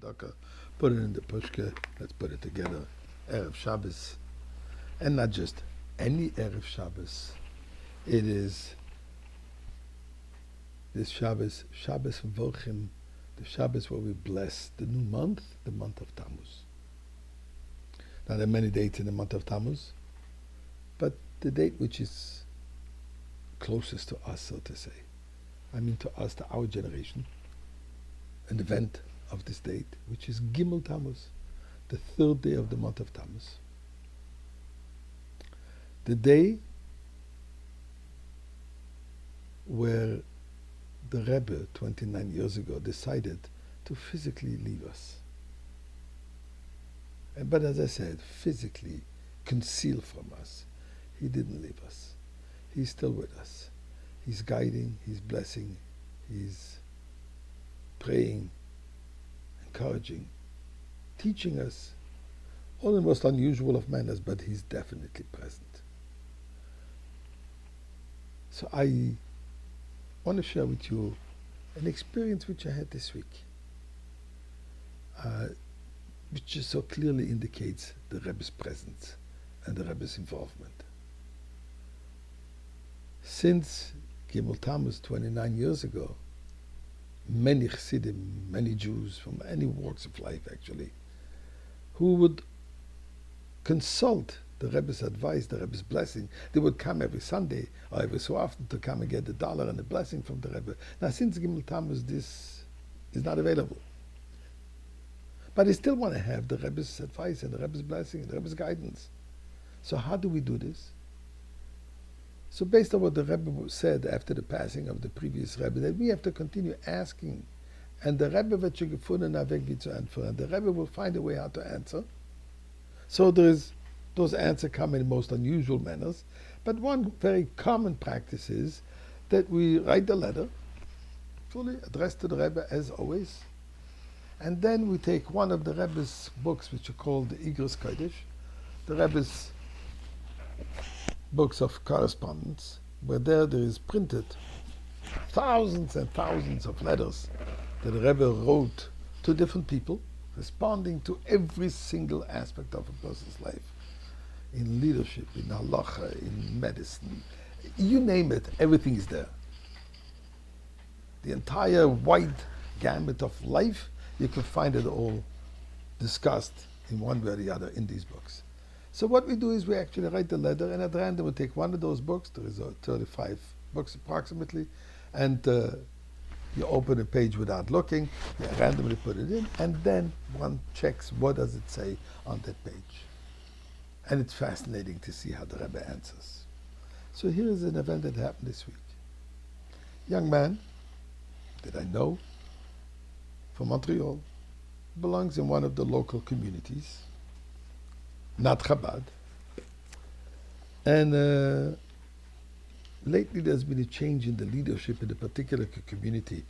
tzedakah, put it in the pushka, let's put it together. Erev Shabbos. And not just any Erev Shabbos. It is this Shabbos, Shabbos Vochim, the Shabbos where we bless the new month, the month of Tammuz. Now there are many dates in the month of Tammuz, but the date which is closest to us, so to say, I mean to us, to our generation, an event of this date, which is Gimel Tammuz, the third day of the month of Tammuz. The day where the Rebbe, 29 years ago, decided to physically leave us. But as I said, physically conceal from us. He didn't leave us. He's still with us. He's guiding, he's blessing, he's praying, encouraging, teaching us all the most unusual of manners, but he's definitely present. So I want to share with you an experience which I had this week, which just so clearly indicates the Rebbe's presence and the Rebbe's involvement. Since Gimel Tammuz 29 years ago, many Chassidim, many Jews from any walks of life actually, who would consult the Rebbe's advice, the Rebbe's blessing, they would come every Sunday or every so often to come and get the dollar and the blessing from the Rebbe. Now since Gimel Tammuz this is not available. But they still want to have the Rebbe's advice and the Rebbe's blessing and the Rebbe's guidance. So how do we do this? So based on what the Rebbe said after the passing of the previous Rebbe, that we have to continue asking, and the Rebbe wird schon gefunden, weg wie zu antworten, and the Rebbe will find a way how to answer. So those answers come in most unusual manners, but one very common practice is that we write the letter, fully addressed to the Rebbe as always, and then we take one of the Rebbe's books, which are called the Igros Kodesh, the Rebbe's books of correspondence, where there is printed thousands and thousands of letters that the Rebbe wrote to different people, responding to every single aspect of a person's life, in leadership, in halacha, in medicine, you name it, everything is there. The entire wide gamut of life, you can find it all discussed in one way or the other in these books. So what we do is we actually write the letter, and at random we take one of those books, there is 35 books approximately, and you open a page without looking, you randomly put it in, and then one checks what does it say on that page. And it's fascinating to see how the Rebbe answers. So here is an event that happened this week. Young man that I know from Montreal, belongs in one of the local communities, not Chabad. And lately there's been a change in the leadership in the particular community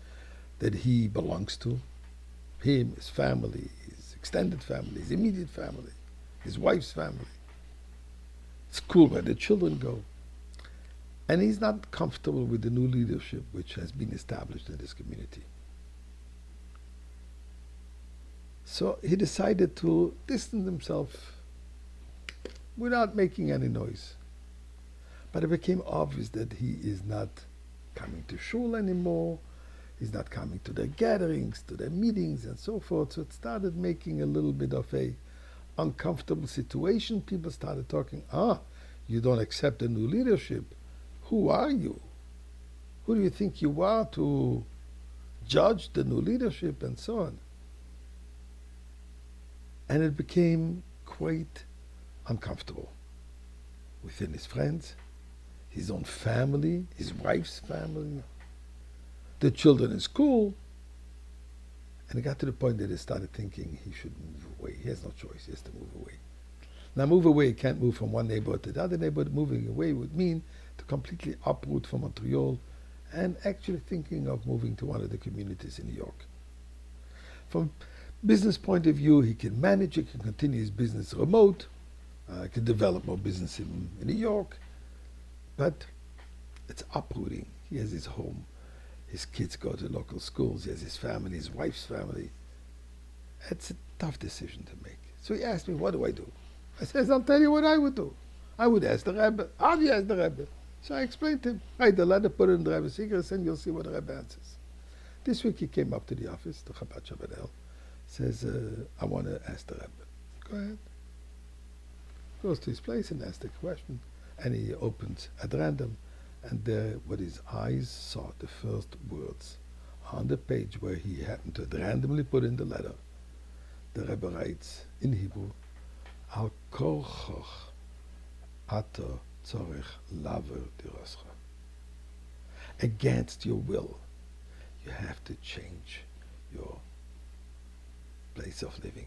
that he belongs to. Him, his family, his extended family, his immediate family, his wife's family. School where the children go. And he's not comfortable with the new leadership which has been established in this community. So he decided to distance himself without making any noise. But it became obvious that he is not coming to shul anymore, he's not coming to their gatherings, to their meetings and so forth. So it started making a little bit of a uncomfortable situation. People started talking, you don't accept the new leadership. Who are you? Who do you think you are to judge the new leadership and so on? And it became quite uncomfortable within his friends, his own family, his wife's family, the children in school. And it got to the point that he started thinking he should move away. He has no choice, he has to move away. Now move away, he can't move from one neighborhood to the other neighborhood. Moving away would mean to completely uproot from Montreal and actually thinking of moving to one of the communities in New York. From business point of view, he can manage, he can continue his business remote, he can develop more business in New York, but it's uprooting. He has his home, his kids go to local schools, he has his family, his wife's family, It's a tough decision to make. So he asked me, what do I do? I says, I'll tell you what I would do. I would ask the Rebbe. How do you ask the Rebbe? So I explained to him, write the letter, put it in the Rebbe's secret, and you'll see what the Rebbe answers. This week he came up to the office, the Chabad Shabbat, says, I want to ask the Rebbe. Go ahead. Goes to his place and asks the question, and he opens at random, and there, what his eyes saw, the first words on the page where he happened to randomly put in the letter, the Rebbe writes in Hebrew, Al korchoch ato tzorech laver diroscha. Against your will, you have to change your place of living.